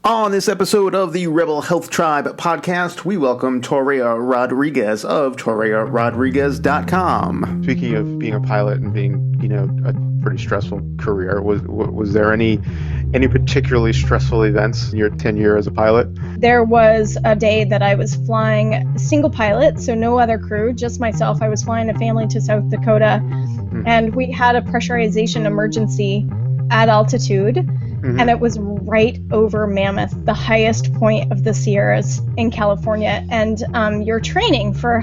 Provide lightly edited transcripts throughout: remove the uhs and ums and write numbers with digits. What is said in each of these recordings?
On this episode of the Rebel Health Tribe podcast, we welcome Toréa Rodriguez of ToréaRodriguez.com. Speaking of being a pilot and being, a pretty stressful career, was there any particularly stressful events in your tenure as a pilot? There was a day that I was flying single pilot, so no other crew, just myself. I was flying a family to South Dakota, and we had a pressurization emergency at altitude. And it was right over Mammoth, the highest point of the Sierras in California. And your training for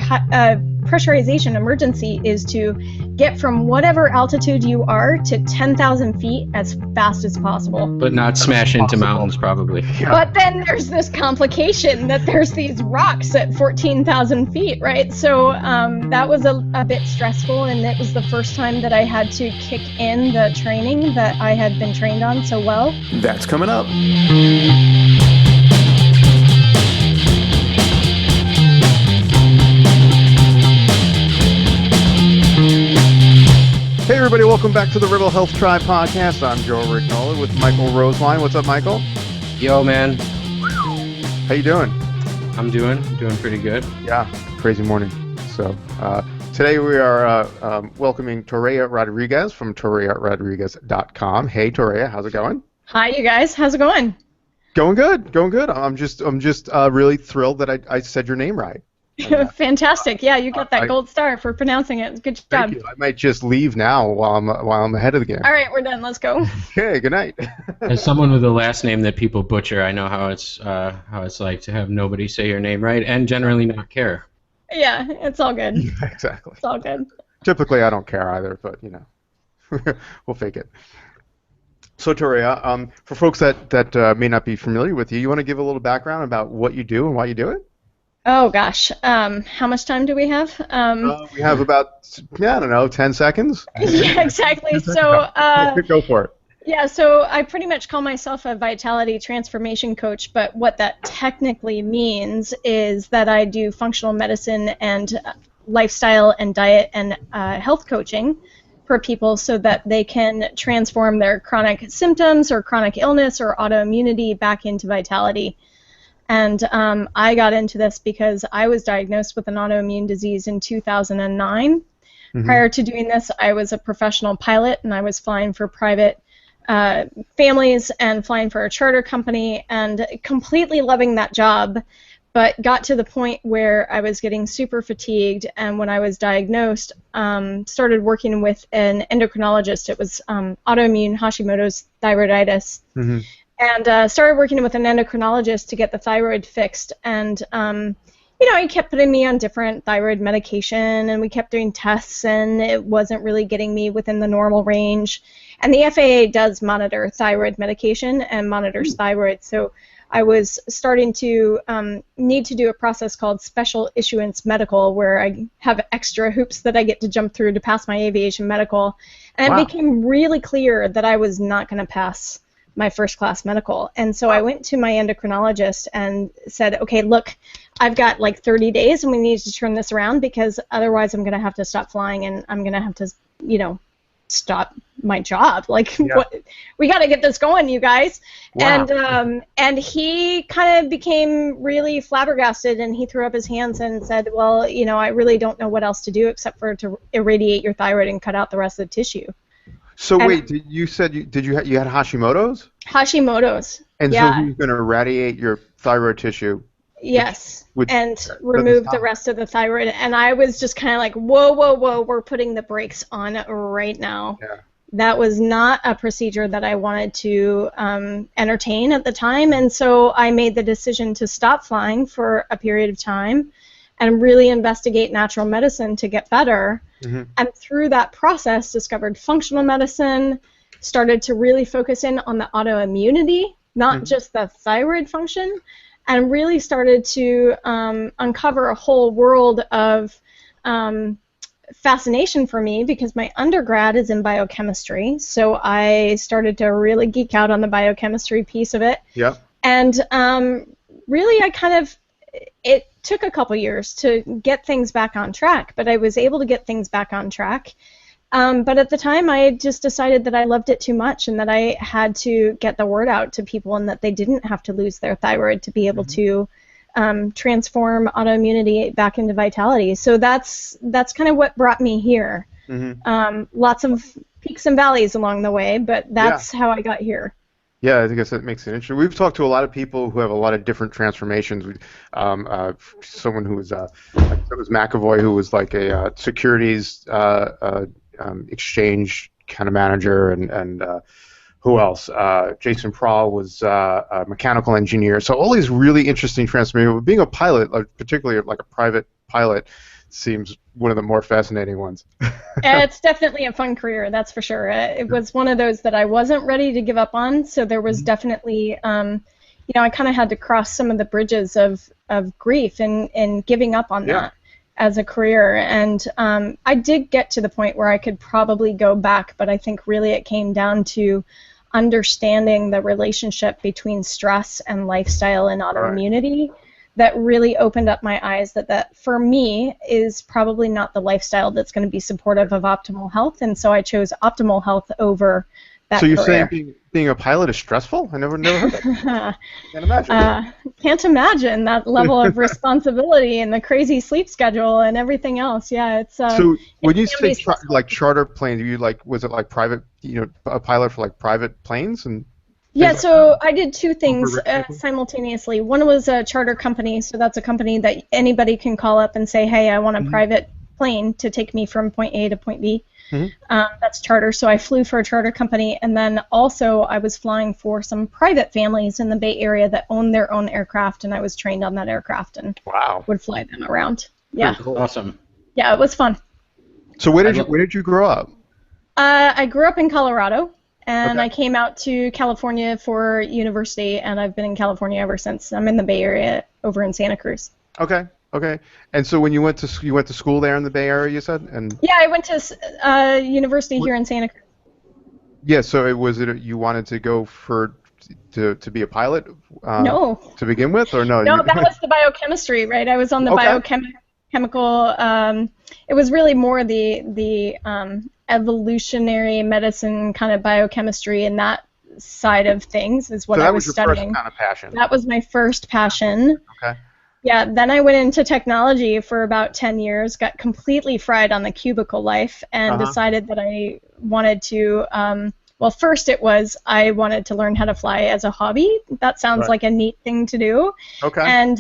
pressurization emergency is to get from whatever altitude you are to 10,000 feet as fast as possible. But not smash into mountains, probably. Yeah. But then there's this complication that there's these rocks at 14,000 feet, right? So that was a bit stressful, and it was the first time that I had to kick in the training that I had been trained on so well. That's coming up. Hey everybody, welcome back to the Rebel Health Tribe podcast. I'm Joe Rignola with Michael Roseline. What's up, Michael? Yo, man. How you doing? I'm doing pretty good. Yeah, crazy morning. So today we are welcoming Toréa Rodriguez from ToréaRodriguez.com. Hey Toréa, how's it going? Hi, you guys. How's it going? Going good. I'm just really thrilled that I said your name right. Fantastic. Yeah, you got that gold star for pronouncing it. Good job. Thank you. I might just leave now while I'm ahead of the game. All right, we're done. Let's go. Okay, good night. As someone with a last name that people butcher, I know how it's like to have nobody say your name right and generally not care. Yeah, it's all good. Yeah, exactly. It's all good. Typically, I don't care either, but we'll fake it. So Toréa, for folks that may not be familiar with you, you want to give a little background about what you do and why you do it? Oh gosh, how much time do we have? We have about 10 seconds. Yeah, exactly. So go for it. Yeah, so I pretty much call myself a vitality transformation coach, but what that technically means is that I do functional medicine and lifestyle and diet and health coaching for people so that they can transform their chronic symptoms or chronic illness or autoimmunity back into vitality. And I got into this because I was diagnosed with an autoimmune disease in 2009. Prior to doing this, I was a professional pilot, and I was flying for private families and flying for a charter company and completely loving that job, but got to the point where I was getting super fatigued, and when I was diagnosed, started working with an endocrinologist. It was autoimmune Hashimoto's thyroiditis. And started working with an endocrinologist to get the thyroid fixed. And, he kept putting me on different thyroid medication, and we kept doing tests, and it wasn't really getting me within the normal range. And the FAA does monitor thyroid medication and monitors thyroid. So I was starting to need to do a process called special issuance medical, where I have extra hoops that I get to jump through to pass my aviation medical. And It became really clear that I was not going to pass my first class medical. And so I went to my endocrinologist and said, okay, look, I've got like 30 days and we need to turn this around, because otherwise I'm going to have to stop flying and I'm going to have to, stop my job. What, we got to get this going, you guys. Wow. And he kind of became really flabbergasted, and he threw up his hands and said, well, I really don't know what else to do except for to irradiate your thyroid and cut out the rest of the tissue. So wait, you said you had Hashimoto's? Hashimoto's. And so he was going to irradiate your thyroid tissue. Yes, and remove the rest of the thyroid. And I was just kind of like, whoa, we're putting the brakes on right now. Yeah. That was not a procedure that I wanted to entertain at the time, and so I made the decision to stop flying for a period of time and really investigate natural medicine to get better. And through that process, discovered functional medicine, started to really focus in on the autoimmunity, not just the thyroid function, and really started to uncover a whole world of fascination for me, because my undergrad is in biochemistry, so I started to really geek out on the biochemistry piece of it. Yeah. And really it took a couple years to get things back on track, but I was able to get things back on track But at the time, I just decided that I loved it too much and that I had to get the word out to people and that they didn't have to lose their thyroid to be able to transform autoimmunity back into vitality. So that's kind of what brought me here. Lots of peaks and valleys along the way, but that's how I got here. Yeah, I guess that makes it interesting. We've talked to a lot of people who have a lot of different transformations. Someone who was, it was McAvoy, who was like a securities exchange kind of manager, and who else? Jason Prahl was a mechanical engineer. So all these really interesting transformations. Being a pilot, particularly like a private pilot, seems one of the more fascinating ones. It's definitely a fun career, that's for sure. It was one of those that I wasn't ready to give up on, so there was definitely, I kind of had to cross some of the bridges of grief and giving up on that as a career. And I did get to the point where I could probably go back, but I think really it came down to understanding the relationship between stress and lifestyle and autoimmunity. That really opened up my eyes that for me is probably not the lifestyle that's going to be supportive of optimal health, and so I chose optimal health over that So you're career. saying being a pilot is stressful? I never heard that. Can't imagine. Can't imagine that level of responsibility and the crazy sleep schedule and everything else. Yeah, it's so when you can say be stressful. like charter planes, was it like private, a pilot for like private planes and? Yeah, so I did two things Over-rich simultaneously. One was a charter company, so that's a company that anybody can call up and say, hey, I want a private plane to take me from point A to point B. That's charter, so I flew for a charter company, and then also I was flying for some private families in the Bay Area that owned their own aircraft, and I was trained on that aircraft and would fly them around. Yeah. Cool. Awesome. Yeah, it was fun. So where did you grow up? I grew up in Colorado. And I came out to California for university, and I've been in California ever since. I'm in the Bay Area over in Santa Cruz. Okay. And so when you went to school there in the Bay Area, you said? And yeah, I went to university here in Santa Cruz. yeah, so you wanted to go to be a pilot? No. To begin with, or no? No, that was the biochemistry, right? I was on the biochemical. It was really more the evolutionary medicine kind of biochemistry and that side of things is what I was studying. That was your first kind of passion. That was my first passion. Okay. Yeah, then I went into technology for about 10 years, got completely fried on the cubicle life, and decided that I wanted to, first it was I wanted to learn how to fly as a hobby. That sounds like a neat thing to do. Okay. And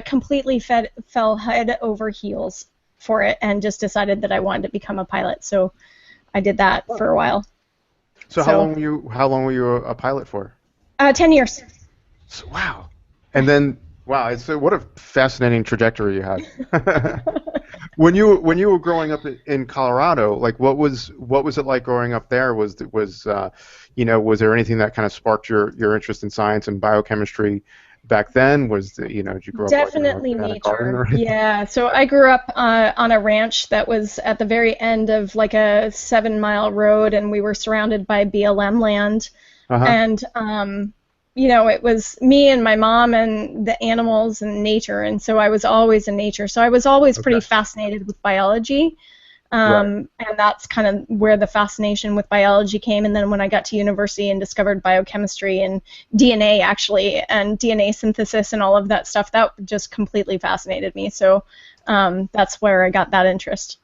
completely fell head over heels for it and just decided that I wanted to become a pilot. So I did that for a while. So how long were you a pilot for? 10 years. So, wow. And then what a fascinating trajectory you had. When you were growing up in Colorado, like what was it like growing up there? Was there anything that kind of sparked your interest in science and biochemistry back then? Did you grow up definitely nature? Yeah, so I grew up on a ranch that was at the very end of like a 7-mile road, and we were surrounded by BLM land, and it was me and my mom and the animals and nature, and so I was always in nature. So I was always pretty fascinated with biology. And that's kind of where the fascination with biology came. And then when I got to university and discovered biochemistry and DNA, actually, and DNA synthesis and all of that stuff, that just completely fascinated me. So that's where I got that interest.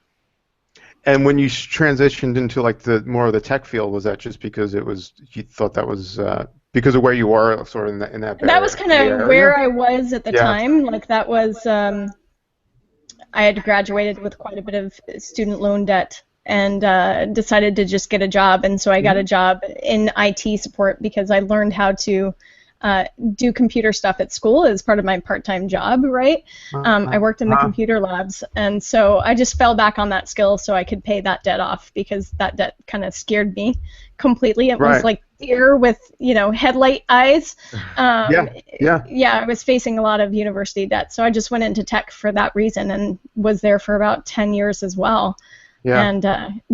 And when you transitioned into like the more of the tech field, was that just because you thought that was because of where you were, sort of in that? That was kind of where I was at the time. Like that was. I had graduated with quite a bit of student loan debt and decided to just get a job. And so I got a job in IT support because I learned how to do computer stuff at school as part of my part-time job, right? I worked in the computer labs. And so I just fell back on that skill so I could pay that debt off because that debt kind of scared me completely. It was like deer with, headlight eyes. I was facing a lot of university debt. So I just went into tech for that reason and was there for about 10 years as well. Yeah. And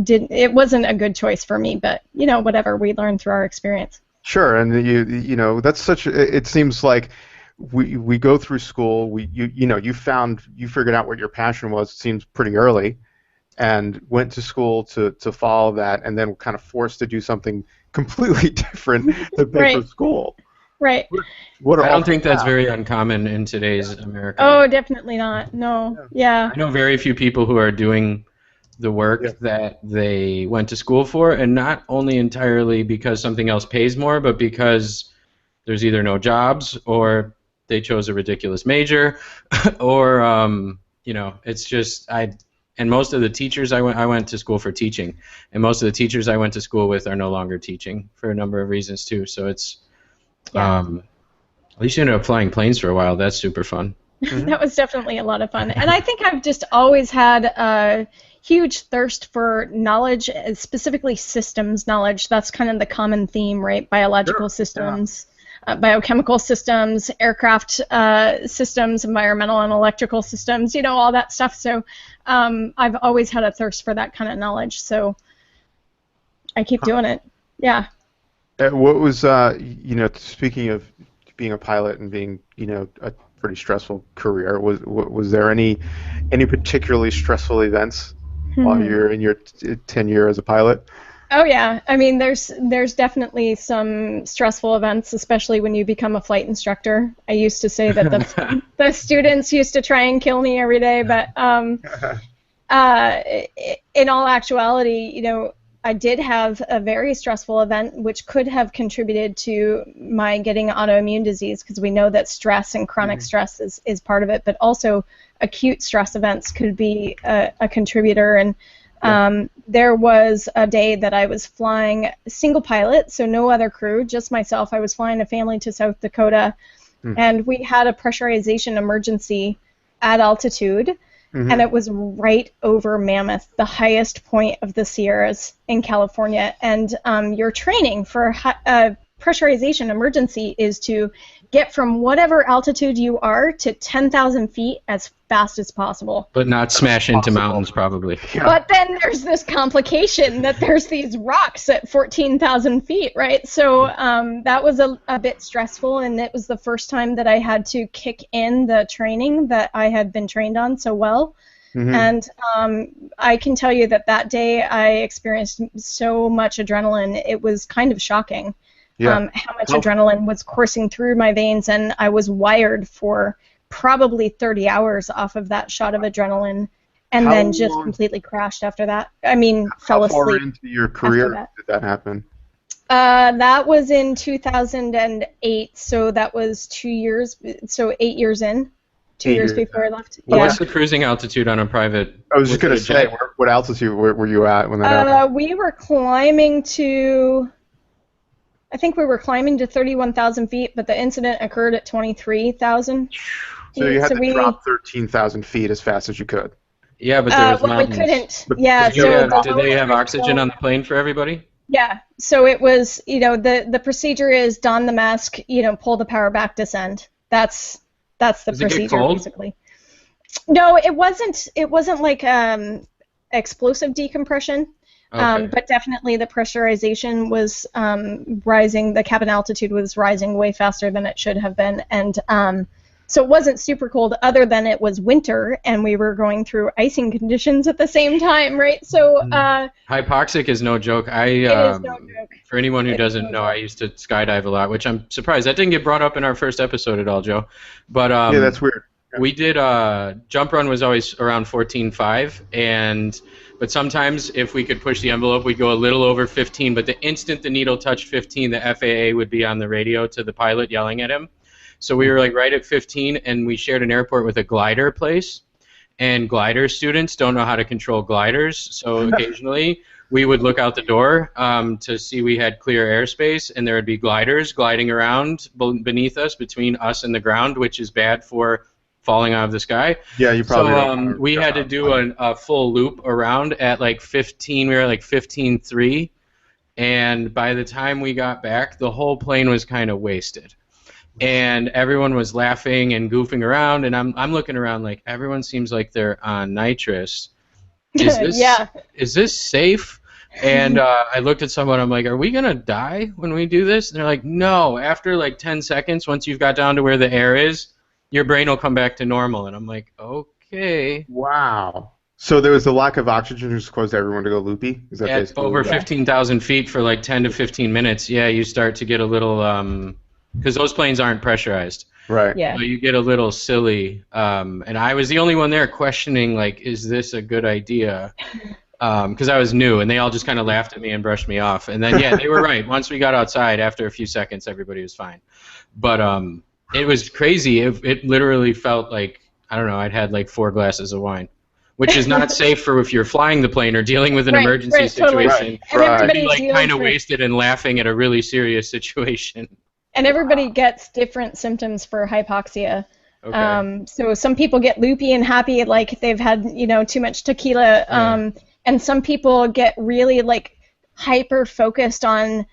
it wasn't a good choice for me, but, whatever, we learned through our experience. Sure, and that's such. It seems like we go through school. You figured out what your passion was. It seems pretty early, and went to school to follow that, and then kind of forced to do something completely different to pay for Right. school. Right. What I don't think that's very uncommon in today's America. Oh, definitely not. No. Yeah. I know very few people who are doing the work Yeah. that they went to school for, and not only entirely because something else pays more, but because there's either no jobs or they chose a ridiculous major, or it's just And most of the teachers I went to school for teaching, and most of the teachers I went to school with are no longer teaching for a number of reasons too. So it's at least you ended up flying planes for a while. That's super fun. That was definitely a lot of fun. And I think I've just always had a huge thirst for knowledge, specifically systems knowledge. That's kind of the common theme, right? Biological systems, biochemical systems, aircraft systems, environmental and electrical systems, all that stuff. So I've always had a thirst for that kind of knowledge. So I keep doing it. Yeah. What was, speaking of being a pilot and being, a pretty stressful career, was there any particularly stressful events while you're in your tenure as a pilot? Oh yeah, I mean there's definitely some stressful events, especially when you become a flight instructor. I used to say that the students used to try and kill me every day, but in all actuality, I did have a very stressful event which could have contributed to my getting autoimmune disease, because we know that stress and chronic stress is part of it, but also acute stress events could be a contributor. And there was a day that I was flying single pilot, so no other crew, just myself. I was flying a family to South Dakota, and we had a pressurization emergency at altitude. And it was right over Mammoth, the highest point of the Sierras in California. And your training for a pressurization emergency is to get from whatever altitude you are to 10,000 feet as fast as possible. But not smash into mountains, probably. Yeah. But then there's this complication that there's these rocks at 14,000 feet, right? So that was a bit stressful, and it was the first time that I had to kick in the training that I had been trained on so well. And I can tell you that day I experienced so much adrenaline, it was kind of shocking. How much adrenaline was coursing through my veins, and I was wired for probably 30 hours off of that shot of adrenaline, and then just completely crashed after that. I mean, fell asleep. How far into your career did that happen? That was in 2008, so that was 2 years, so 8 years in. 2 years before I left. What's the cruising altitude on a private? I was just going to say, what altitude were you at when that happened? We were climbing to... I think we were climbing to 31,000 feet, but the incident occurred at 23,000. So you had to drop 13,000 feet as fast as you could. Yeah, but there was mountains. We couldn't. Did they have oxygen on the plane for everybody? Yeah. So it was, the procedure is don the mask, pull the power back, descend. That's the procedure, it get cold? basically. No, it wasn't. It wasn't like explosive decompression. Okay. But definitely the pressurization was rising, the cabin altitude was rising way faster than it should have been, and so it wasn't super cold, other than it was winter, and we were going through icing conditions at the same time, right? So Hypoxic is no joke. It is no joke. For anyone who doesn't know, I used to skydive a lot, which I'm surprised. That didn't get brought up in our first episode at all, Joe. But yeah, that's weird. We did jump run was always around 14.5, but sometimes if we could push the envelope, we'd go a little over 15. But the instant the needle touched 15, the FAA would be on the radio to the pilot yelling at him. So we were like right at 15, and we shared an airport with a glider place. And glider students don't know how to control gliders, so occasionally we would look out the door to see we had clear airspace, and there would be gliders gliding around beneath us, between us and the ground, which is bad for falling out of the sky. Yeah, you probably. So we had to do a full loop around at like 15. We were like 15.3, and by the time we got back, the whole plane was kind of wasted, and everyone was laughing and goofing around. And I'm looking around like everyone seems like they're on nitrous. Is this is this safe? And I looked at someone. I'm like, are we gonna die when we do this? And they're like, no. After like 10 seconds, once you've got down to where the air is, your brain will come back to normal. And I'm like, okay. Wow. So there was the lack of oxygen which caused everyone to go loopy? Is that At basically over 15,000 feet for like 10 to 15 minutes, yeah, you start to get a little, because those planes aren't pressurized. Right. Yeah. So you get a little silly. And I was the only one there questioning, like, is this a good idea? Because I was new, and they all just kind of laughed at me and brushed me off. And then, yeah, they were right. Once we got outside, after a few seconds, everybody was fine. But it was crazy. It literally felt like, I don't know, I'd had like 4 glasses of wine, which is not safe for if you're flying the plane or dealing with an emergency totally. situation. And everybody's Like kind of for- wasted and laughing at a really serious situation. And everybody gets different symptoms for hypoxia. Okay. So some people get loopy and happy, like they've had, too much tequila. And some people get really like hyper focused on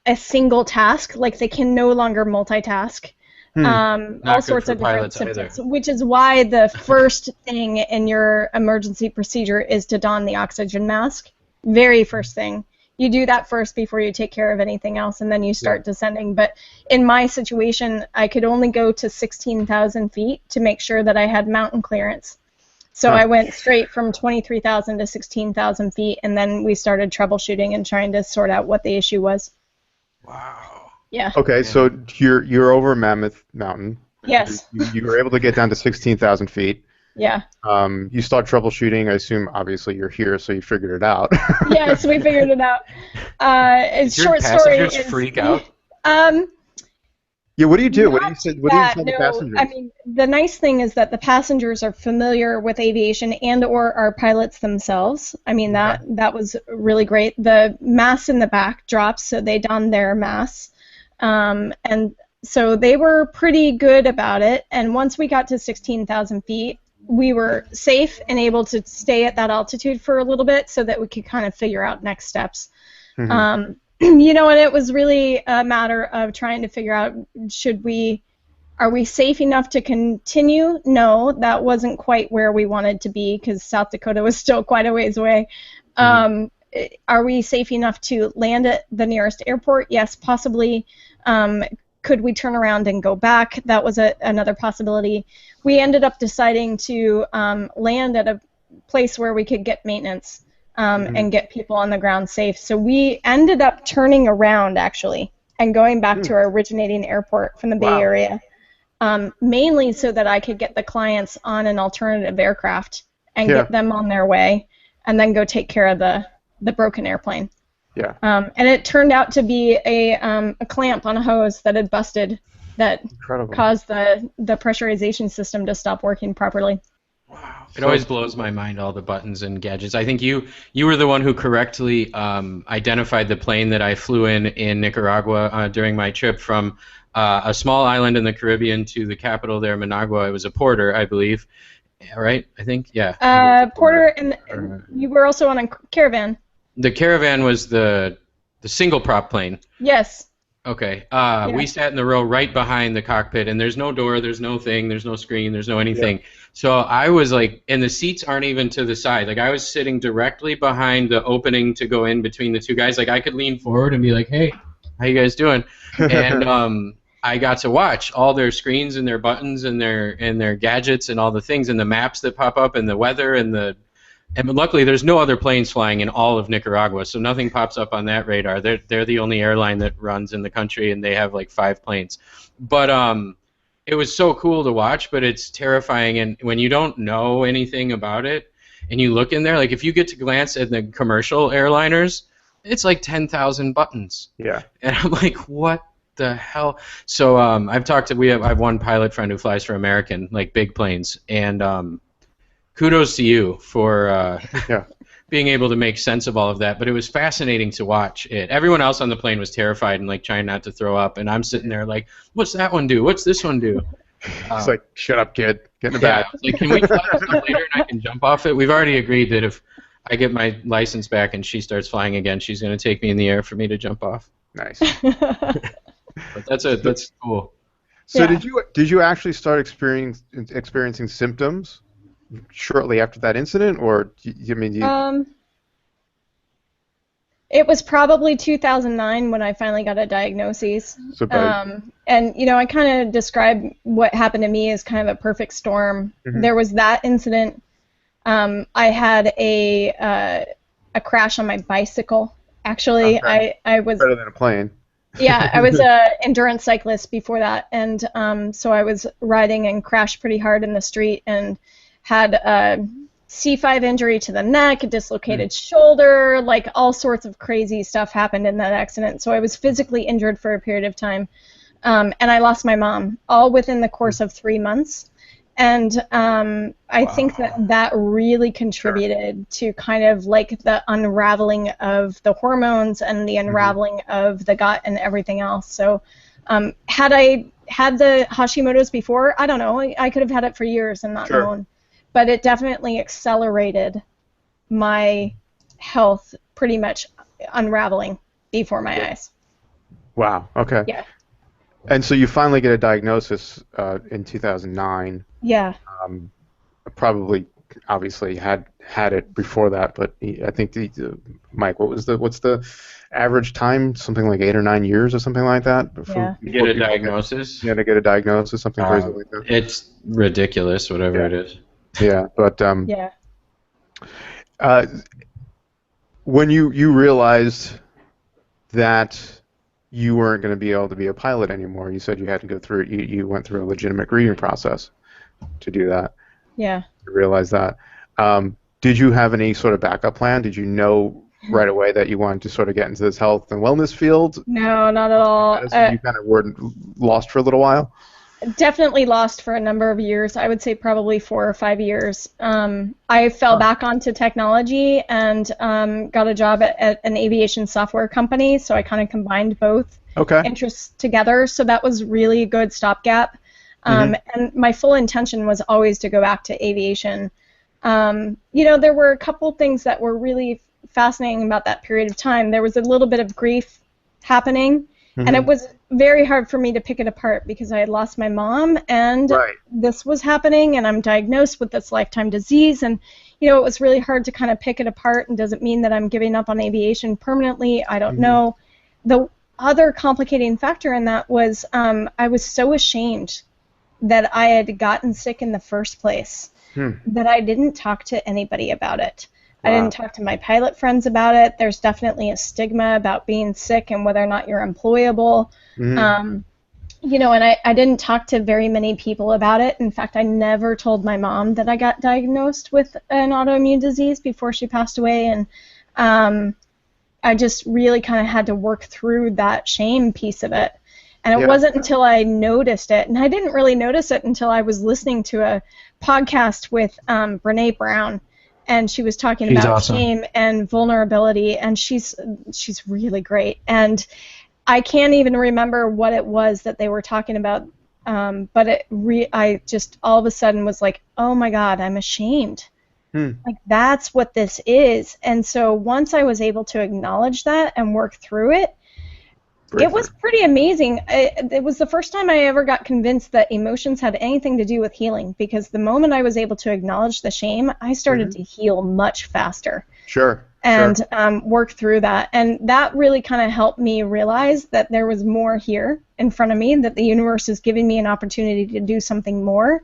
a single task, like they can no longer multitask. All sorts of different symptoms, which is why the first thing in your emergency procedure is to don the oxygen mask. Very first thing. You do that first before you take care of anything else, and then you start descending. But in my situation, I could only go to 16,000 feet to make sure that I had mountain clearance. So I went straight from 23,000 to 16,000 feet, and then we started troubleshooting and trying to sort out what the issue was. Wow. Yeah. Okay, so you're over Mammoth Mountain. Yes. You were able to get down to 16,000 feet. Yeah. You start troubleshooting. I assume, obviously, you're here, so you figured it out. Yes, we figured it out. Did your passengers freak out? Yeah, what do you do? What do you say? What do you tell the No, passengers? I mean, the nice thing is that the passengers are familiar with aviation and/or our pilots themselves. I mean, that was really great. The masks in the back dropped, so they donned their masks, and so they were pretty good about it. And once we got to 16,000 feet, we were safe and able to stay at that altitude for a little bit, so that we could kind of figure out next steps. And it was really a matter of trying to figure out, are we safe enough to continue? No, that wasn't quite where we wanted to be, because South Dakota was still quite a ways away. Are we safe enough to land at the nearest airport? Yes, possibly. Could we turn around and go back? That was another possibility. We ended up deciding to land at a place where we could get maintenance. And get people on the ground safe. So we ended up turning around, actually, and going back to our originating airport from the Bay Area, mainly so that I could get the clients on an alternative aircraft and get them on their way, and then go take care of the broken airplane. Yeah. And it turned out to be a clamp on a hose that had busted that caused the pressurization system to stop working properly. Wow. It always blows my mind, all the buttons and gadgets. I think you were the one who correctly identified the plane that I flew in Nicaragua during my trip from a small island in the Caribbean to the capital there, Managua. It was a Porter, I believe. Right? I think? Yeah. Porter, and you were also on a Caravan. The Caravan was the single prop plane. Yes. Okay. We sat in the row right behind the cockpit, and there's no door, there's no thing, there's no screen, there's no anything. Yeah. So I was like, and the seats aren't even to the side. Like I was sitting directly behind the opening to go in between the two guys. Like I could lean forward and be like, "Hey, how you guys doing?" And I got to watch all their screens and their buttons and their gadgets and all the things and the maps that pop up and the weather and luckily there's no other planes flying in all of Nicaragua, so nothing pops up on that radar. They're the only airline that runs in the country, and they have like 5 planes. But it was so cool to watch, but it's terrifying. And when you don't know anything about it, and you look in there, like if you get to glance at the commercial airliners, it's like 10,000 buttons. Yeah. And I'm like, what the hell? So I have one pilot friend who flies for American, like big planes, and kudos to you for being able to make sense of all of that. But it was fascinating to watch it. Everyone else on the plane was terrified and like trying not to throw up, and I'm sitting there like, what's that one do? What's this one do? It's like, shut up, kid. Get in the back. Like, can we fly this one later and I can jump off it? We've already agreed that if I get my license back and she starts flying again, she's going to take me in the air for me to jump off. Nice. But that's cool. So did you actually start experiencing symptoms shortly after that incident, or it was probably 2009 when I finally got a diagnosis. And I kind of describe what happened to me as kind of a perfect storm. There was that incident. I had a crash on my bicycle. Actually, Okay. I was Better than a plane. yeah, I was a endurance cyclist before that, and so I was riding and crashed pretty hard in the street and had a C5 injury to the neck, a dislocated shoulder, like all sorts of crazy stuff happened in that accident. So I was physically injured for a period of time, and I lost my mom all within the course of 3 months. And I think that really contributed to kind of like the unraveling of the hormones and the unraveling of the gut and everything else. So had I had the Hashimoto's before, I don't know, I could have had it for years and not known. But it definitely accelerated my health pretty much unraveling before my eyes. Wow. Okay. Yeah. And so you finally get a diagnosis in 2009. Yeah. Probably, obviously, had it before that, but I think Mike, what's the average time? Something like 8 or 9 years or something like that. Yeah. Get a diagnosis. To get a diagnosis, something crazy like that. It's ridiculous, whatever it is. Yeah, but Yeah. when you realized that you weren't going to be able to be a pilot anymore, you said you had to go through. You went through a legitimate grieving process to do that. Yeah. To realize that. Did you have any sort of backup plan? Did you know right away that you wanted to sort of get into this health and wellness field? No, not at all. You kind of were lost for a little while? Definitely lost for a number of years. I would say probably 4 or 5 years. I fell back onto technology and got a job at an aviation software company, so I kind of combined both interests together. So that was really a good stopgap. And my full intention was always to go back to aviation. There were a couple things that were really fascinating about that period of time. There was a little bit of grief happening, and it was very hard for me to pick it apart because I had lost my mom, and this was happening, and I'm diagnosed with this lifetime disease, and it was really hard to kind of pick it apart. And does it mean that I'm giving up on aviation permanently? I don't know. The other complicating factor in that was I was so ashamed that I had gotten sick in the first place that I didn't talk to anybody about it. I didn't talk to my pilot friends about it. There's definitely a stigma about being sick and whether or not you're employable. And I didn't talk to very many people about it. In fact, I never told my mom that I got diagnosed with an autoimmune disease before she passed away. And I just really kind of had to work through that shame piece of it. And it wasn't until I noticed it, and I didn't really notice it until I was listening to a podcast with Brene Brown, and she was talking about shame and vulnerability, and she's really great. And I can't even remember what it was that they were talking about, but I just all of a sudden was like, oh my God, I'm ashamed. Like, that's what this is. And so once I was able to acknowledge that and work through it, it was pretty amazing. It was the first time I ever got convinced that emotions had anything to do with healing, because the moment I was able to acknowledge the shame, I started to heal much faster. And work through that. And that really kind of helped me realize that there was more here in front of me, that the universe is giving me an opportunity to do something more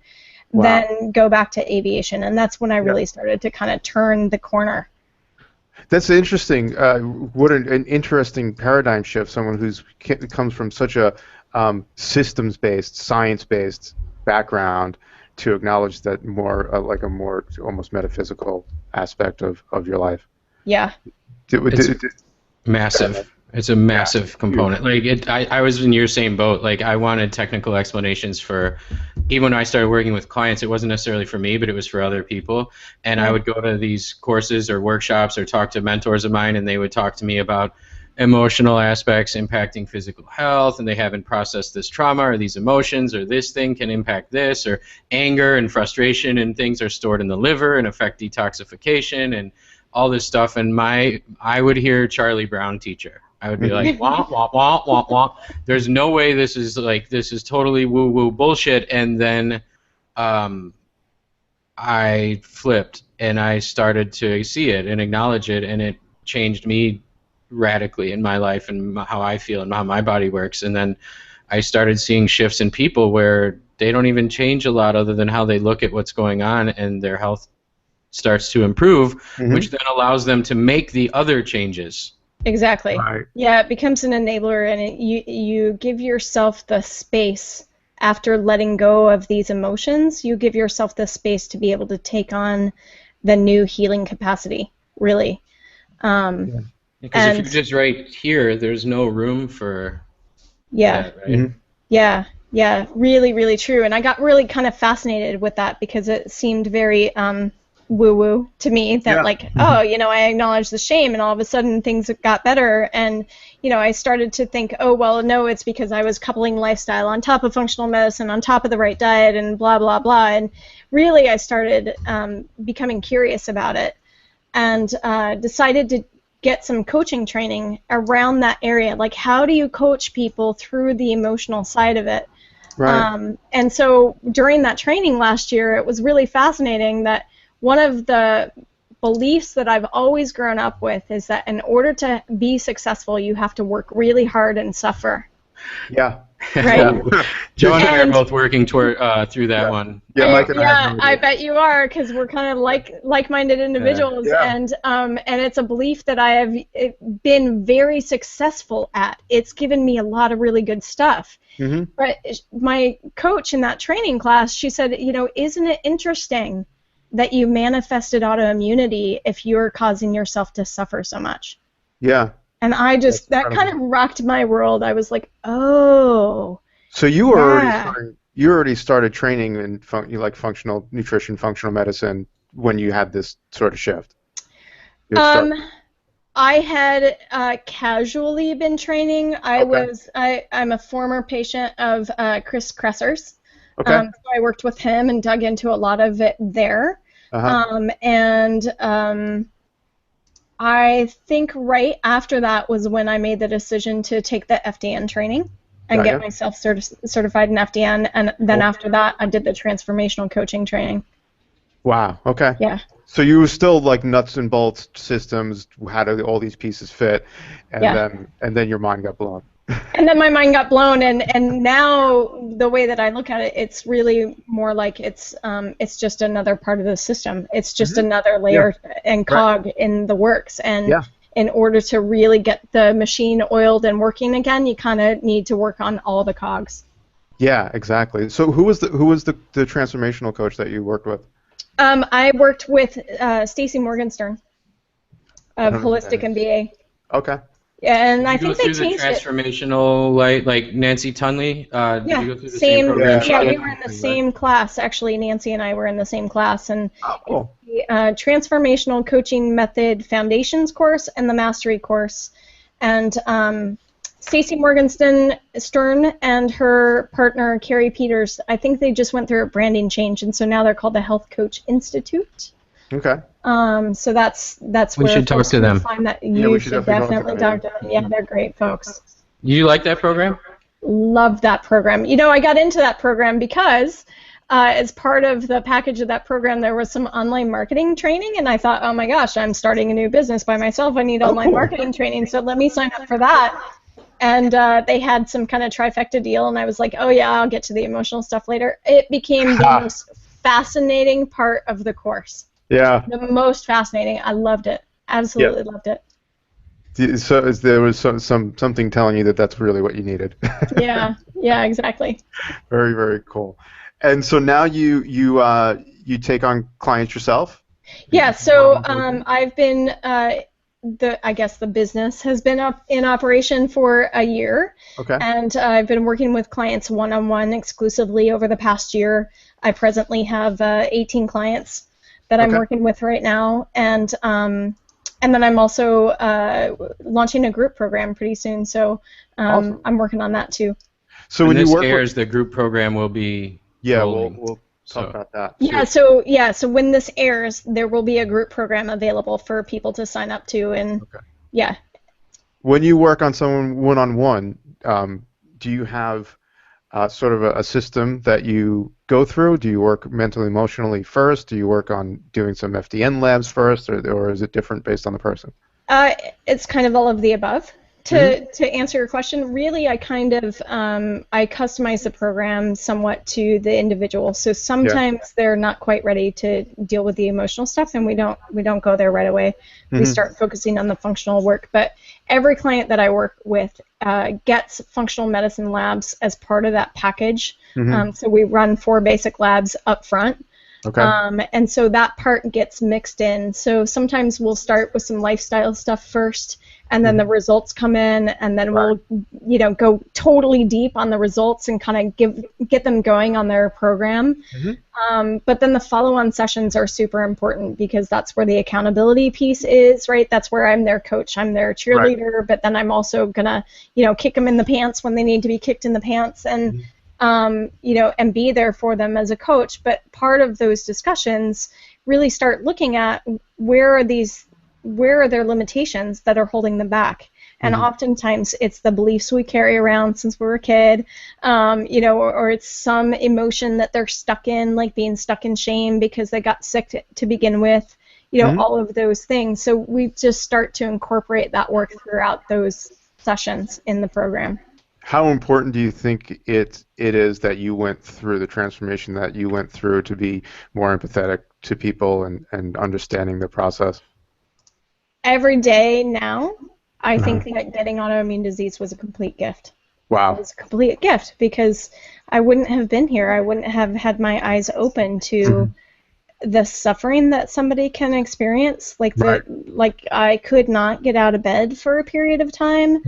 than go back to aviation. And that's when I really started to kind of turn the corner. That's interesting. What an interesting paradigm shift. Someone who's comes from such a systems-based, science-based background to acknowledge that more like a more almost metaphysical aspect of your life. Yeah. It's massive. It's a massive component. Like I was in your same boat. Like, I wanted technical explanations for, even when I started working with clients, it wasn't necessarily for me, but it was for other people. And I would go to these courses or workshops or talk to mentors of mine, and they would talk to me about emotional aspects impacting physical health, and they haven't processed this trauma or these emotions, or this thing can impact this, or anger and frustration and things are stored in the liver and affect detoxification and all this stuff. And I would hear Charlie Brown teacher. I would be like, wah, wah, wah, wah, wah. There's no way this is totally woo-woo bullshit. And then I flipped, and I started to see it and acknowledge it, and it changed me radically in my life and how I feel and how my body works. And then I started seeing shifts in people where they don't even change a lot other than how they look at what's going on, and their health starts to improve, Mhm. which then allows them to make the other changes. Exactly. Right. Yeah, it becomes an enabler, and you give yourself the space after letting go of these emotions. You give yourself the space to be able to take on the new healing capacity, really. Yeah. Because if And you're just right here, there's no room for yeah, that, right? Mhm. yeah, yeah, really, really true. And I got really kind of fascinated with that because it seemed very woo-woo to me that Yeah. like, oh, you know, I acknowledged the shame and all of a sudden things got better. And, you know, I started to think, oh, well, no, it's because I was coupling lifestyle on top of functional medicine, on top of the right diet and blah, blah, blah. And really I started becoming curious about it and decided to get some coaching training around that area. Like, how do you coach people through the emotional side of it? Right. And so during that training last year, it was really fascinating that one of the beliefs that I've always grown up with is that in order to be successful, you have to work really hard and suffer. Yeah. Right? Joe and I are And- both working toward through that Yeah. one. Yeah, Mike and I have no I idea. bet you are, because we're kind of like-minded individuals, Yeah. and it's a belief that I have been very successful at. It's given me a lot of really good stuff. Mm-hmm. But my coach in that training class, she said, you know, isn't it interesting that you manifested autoimmunity if you're causing yourself to suffer so much? Yeah. And I just, That's that kind of rocked my world. I was like, oh. So you were Yeah. already started training in functional nutrition, functional medicine when you had this sort of shift. You had started- I had casually been training. I'm a former patient of Chris Kresser's. Okay. So I worked with him and dug into a lot of it there. Uh-huh. I think right after that was when I made the decision to take the FDN training and Got get ya. myself certified in FDN. And then after that, I did the transformational coaching training. Wow. Okay. Yeah. So you were still like nuts and bolts systems, how do all these pieces fit, and Yeah. then your mind got blown. And then my mind got blown, and now the way that I look at it, it's really more like it's just another part of the system. It's just another layer and cog in the works. And Yeah. in order to really get the machine oiled and working again, you kind of need to work on all the cogs. Yeah, exactly. So who was the transformational coach that you worked with? I worked with Stacy Morgenstern of don't know who that Holistic is. MBA. Okay. And I Did you think go they through the changed it. transformational, like Nancy Tunley? Did you go through the same. same program? Yeah, We yeah. were in the same class. Actually, Nancy and I were in the same class, and Oh, cool. the Transformational Coaching Method Foundations course and the Mastery course. And Stacy Morgenstern and her partner Carrie Peters, I think they just went through a branding change, and so now they're called the Health Coach Institute. Okay. So that's We where should talk folks to can them. find that. Yeah, You we should should definitely definitely go talk to to them. Yeah, they're great folks. You like that program? Love that program. You know, I got into that program because as part of the package of that program, there was some online marketing training, and I thought, oh my gosh, I'm starting a new business by myself. I need online cool. marketing training, so let me sign up for that. And they had some kind of trifecta deal, and I was like, oh yeah, I'll get to the emotional stuff later. It became the most fascinating part of the course. Yeah. The most fascinating. I loved it. Absolutely loved it. So there was something telling you that that's really what you needed. Yeah, exactly. Very, very cool. And so now you take on clients yourself? Yeah, so I've been I guess the business has been up in operation for a year. Okay. And I've been working with clients one-on-one exclusively over the past year. I presently have 18 clients that I'm working with right now, and then I'm also launching a group program pretty soon. So Awesome. I'm working on that too. So when when this you work airs, the group program will be rolling. we'll talk about that. Yeah, so when this airs, there will be a group program available for people to sign up to, and yeah. When you work on someone one-on-one, do you have sort of a system that you go through? Do you work mentally, emotionally first? Do you work on doing some FDN labs first, or is it different based on the person? It's kind of all of the above, To answer your question, really, I kind of I customize the program somewhat to the individual. So sometimes they're not quite ready to deal with the emotional stuff, and we don't go there right away. We start focusing on the functional work. But every client that I work with gets functional medicine labs as part of that package. So we run 4 basic labs up front. Okay. And so that part gets mixed in. So sometimes we'll start with some lifestyle stuff first, and then the results come in, and then we'll, go totally deep on the results and kind of get them going on their program. But then the follow-on sessions are super important because that's where the accountability piece is, right? That's where I'm their coach, I'm their cheerleader, but then I'm also gonna, kick them in the pants when they need to be kicked in the pants, and and be there for them as a coach. But part of those discussions really start looking at where are their limitations that are holding them back. And oftentimes it's the beliefs we carry around since we were a kid, or it's some emotion that they're stuck in, like being stuck in shame because they got sick to begin with, all of those things. So we just start to incorporate that work throughout those sessions in the program. How important do you think it is that you went through the transformation that you went through to be more empathetic to people and understanding the process? Every day now, I think that getting autoimmune disease was a complete gift. Wow. It was a complete gift because I wouldn't have been here. I wouldn't have had my eyes open to the suffering that somebody can experience. Like I could not get out of bed for a period of time.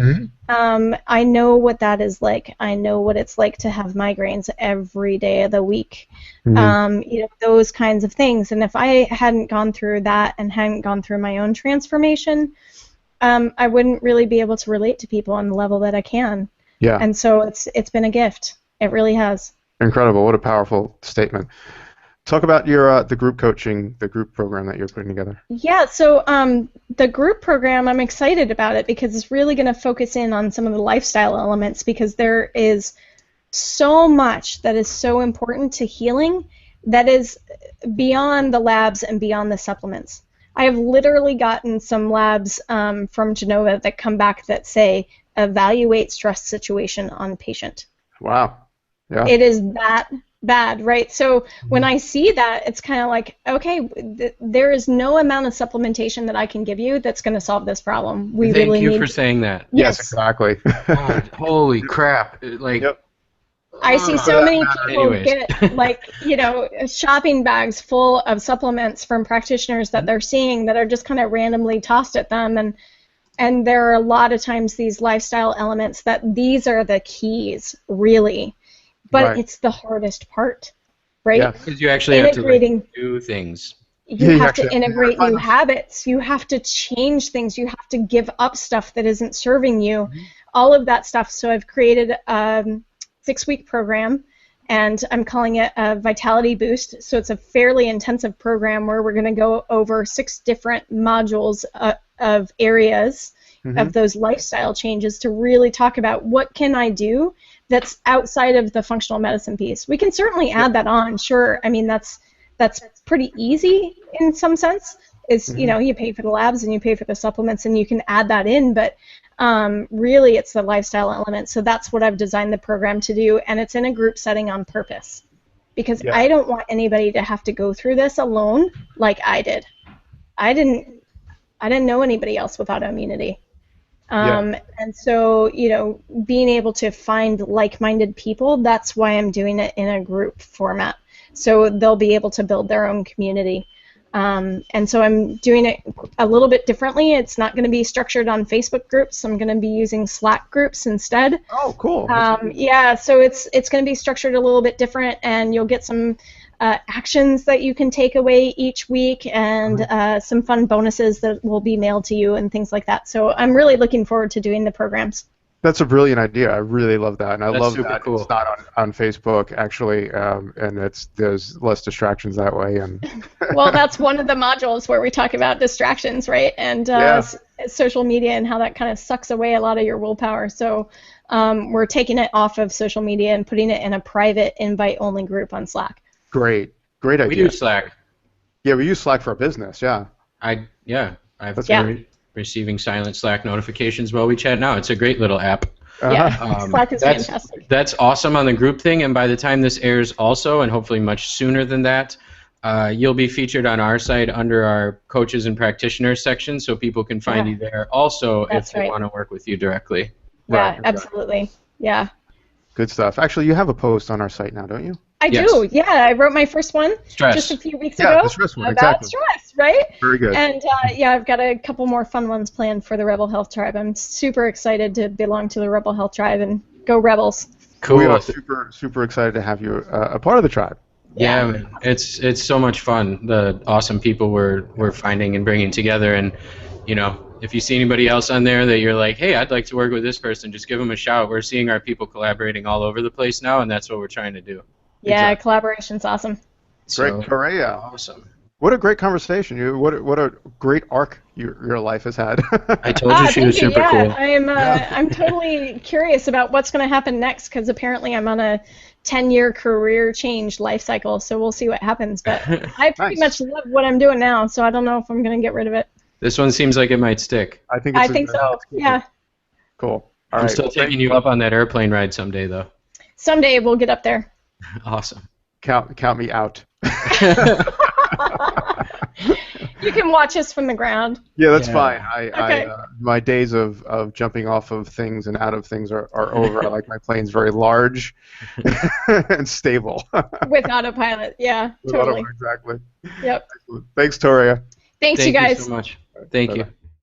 I know what that is like. I know what it's like to have migraines every day of the week. Those kinds of things. And if I hadn't gone through that and hadn't gone through my own transformation, I wouldn't really be able to relate to people on the level that I can. Yeah. And so it's been a gift. It really has. Incredible. What a powerful statement. Talk about your the group coaching, the group program that you're putting together. Yeah, so the group program, I'm excited about it because it's really going to focus in on some of the lifestyle elements, because there is so much that is so important to healing that is beyond the labs and beyond the supplements. I have literally gotten some labs from Genova that come back that say, evaluate stress situation on patient. Wow. Yeah. It is that bad, right? So when I see that, it's kind of like, okay, there is no amount of supplementation that I can give you that's going to solve this problem. Thank you for saying that. Yes, exactly. God, holy crap. I see so many people get shopping bags full of supplements from practitioners that they're seeing that are just kind of randomly tossed at them, and there are a lot of times these lifestyle elements that these are the keys, really. But it's the hardest part, right? Yeah, because you actually have to do things. You have to integrate new habits. You have to change things. You have to give up stuff that isn't serving you. All of that stuff. So I've created a 6-week program, and I'm calling it a Vitality Boost. So it's a fairly intensive program where we're going to go over 6 different modules of areas of those lifestyle changes to really talk about what can I do that's outside of the functional medicine piece. We can certainly add that on, sure. I mean, that's pretty easy in some sense. Is you pay for the labs and you pay for the supplements and you can add that in, but really it's the lifestyle element. So that's what I've designed the program to do, and it's in a group setting on purpose, because I don't want anybody to have to go through this alone like I did. I didn't know anybody else with autoimmunity. And so, being able to find like-minded people, that's why I'm doing it in a group format. So they'll be able to build their own community. And so I'm doing it a little bit differently. It's not going to be structured on Facebook groups. I'm going to be using Slack groups instead. Oh, cool. So it's going to be structured a little bit different, and you'll get some actions that you can take away each week, and some fun bonuses that will be mailed to you and things like that. So I'm really looking forward to doing the programs. That's a brilliant idea. I really love that, and I love that cool. It's not on Facebook actually, and there's less distractions that way. And well, that's one of the modules where we talk about distractions, right? And social media and how that kind of sucks away a lot of your willpower. So we're taking it off of social media and putting it in a private invite-only group on Slack. Great idea. We do Slack. Yeah, we use Slack for our business. Yeah. That's receiving silent Slack notifications while we chat now. It's a great little app. Yeah, Slack is fantastic. That's awesome on the group thing, and by the time this airs also, and hopefully much sooner than that, you'll be featured on our site under our coaches and practitioners section, so people can find you there also if they want to work with you directly. Yeah, absolutely. Yeah. Good stuff. Actually, you have a post on our site now, don't you? I do, yeah. I wrote my first one just a few weeks ago. Yeah, the stress one, about exactly. stress, right? Very good. And yeah, I've got a couple more fun ones planned for the Rebel Health Tribe. I'm super excited to belong to the Rebel Health Tribe, and go Rebels. Cool. We are super excited to have you a part of the tribe. Yeah, man. It's so much fun. The awesome people we're finding and bringing together, and you know, if you see anybody else on there that you're like, hey, I'd like to work with this person, just give them a shout. We're seeing our people collaborating all over the place now, and that's what we're trying to do. Yeah, collaboration's awesome. Great, Toréa. Awesome. What a great conversation. What a great arc your life has had. I told you she was super cool. I'm totally curious about what's going to happen next, because apparently I'm on a 10-year career change life cycle, so we'll see what happens. But I pretty much love what I'm doing now, so I don't know if I'm going to get rid of it. This one seems like it might stick. I think so. Yeah. Cool. I'm still taking you up on that airplane ride someday, though. Someday we'll get up there. Awesome. Count me out. You can watch us from the ground. Yeah, that's fine. My days of jumping off of things and out of things are over. I like my planes very large and stable. With autopilot, yeah, totally. Exactly. Yep. Thanks, Toréa. Thanks, you guys. Thank you so much. Thank you.